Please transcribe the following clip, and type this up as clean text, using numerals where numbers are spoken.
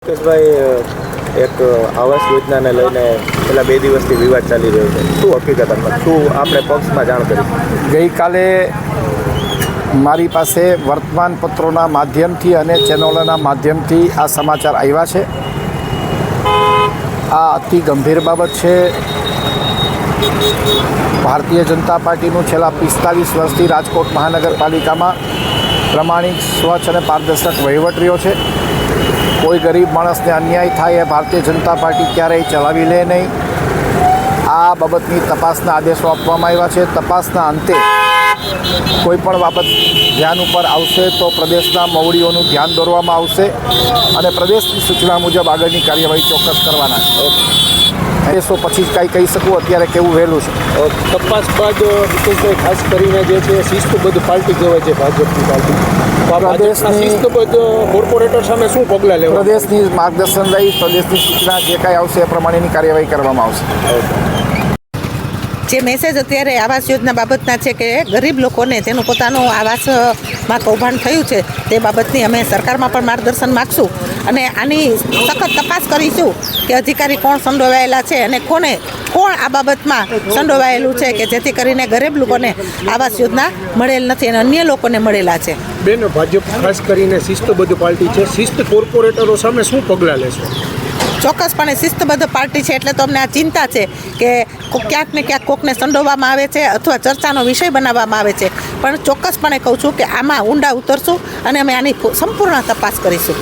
મુકેશભાઈ, એક આવાસ યોજનાને લઈને છેલ્લા 2 દિવસથી વિવાદ ચાલી રહ્યો છે. શું હકીકત શું આપણે પક્ષમાં જાણ કરી? ગઈકાલે મારી પાસે વર્તમાનપત્રોના માધ્યમથી અને ચેનલોના માધ્યમથી આ સમાચાર આવ્યા છે. આ અતિ ગંભીર બાબત છે. ભારતીય જનતા પાર્ટીનું છેલ્લા 45 વર્ષથી રાજકોટ મહાનગરપાલિકામાં પ્રમાણિક, સ્વચ્છ અને પારદર્શક વહીવટ રહ્યો છે. કોઈ ગરીબ માણસને અન્યાય થાય એ ભારતીય જનતા પાર્ટી ક્યારેય ચલાવી લે નહીં. આ બાબતની તપાસના આદેશો આપવામાં આવ્યા છે. તપાસના અંતે કોઈ પણ બાબત ધ્યાન ઉપર આવશે તો પ્રદેશના મવડીઓનું ધ્યાન દોરવામાં આવશે અને પ્રદેશની સૂચના મુજબ આગળની કાર્યવાહી ચોક્કસ કરવાના છે. આદેશો પછી જ કાંઈ કહી શકું, અત્યારે કેવું વહેલું છે. તપાસ બાદ મુકેશભાઈ ખાસ કરીને જે છે શિસ્તબદ્ધ પાર્ટી કહેવાય છે ભાજપની પાર્ટી. પ્રદેશની શિસ્તબદ્ધ કોર્પોરેટર સામે શું પગલાં લેવા? પ્રદેશની માર્ગદર્શન લઈ પ્રદેશની સૂચના જે કાંઈ આવશે એ પ્રમાણેની કાર્યવાહી કરવામાં આવશે. જે મેસેજ અત્યારે આવાસ યોજના બાબતના છે કે ગરીબ લોકોને તેનું પોતાનું આવાસમાં કૌભાંડ થયું છે તે બાબતની અમે સરકારમાં પણ માર્ગદર્શન માગશું અને આની સખત તપાસ કરીશું કે અધિકારી કોણ સંડોવાયેલા છે અને કોણ આ બાબતમાં સંડોવાયેલું છે કે જેથી કરીને ગરીબ લોકોને આવાસ યોજના મળેલ નથી અને અન્ય લોકોને મળેલા છે. બેન, ભાજપ ખાસ કરીને શિસ્તબદ્ધ પાર્ટી છે. શિસ્ત કોર્પોરેટરો સામે શું પગલાં લેશો? ચોક્કસપણે શિસ્તબદ્ધ પાર્ટી છે એટલે તો અમને આ ચિંતા છે કે ક્યાંક ને ક્યાંક કોકને સંડોવવામાં આવે છે અથવા ચર્ચાનો વિષય બનાવવામાં આવે છે. પણ ચોક્કસપણે કહું છું કે આમાં ઊંડા ઉતરશું અને અમે આની સંપૂર્ણ તપાસ કરીશું.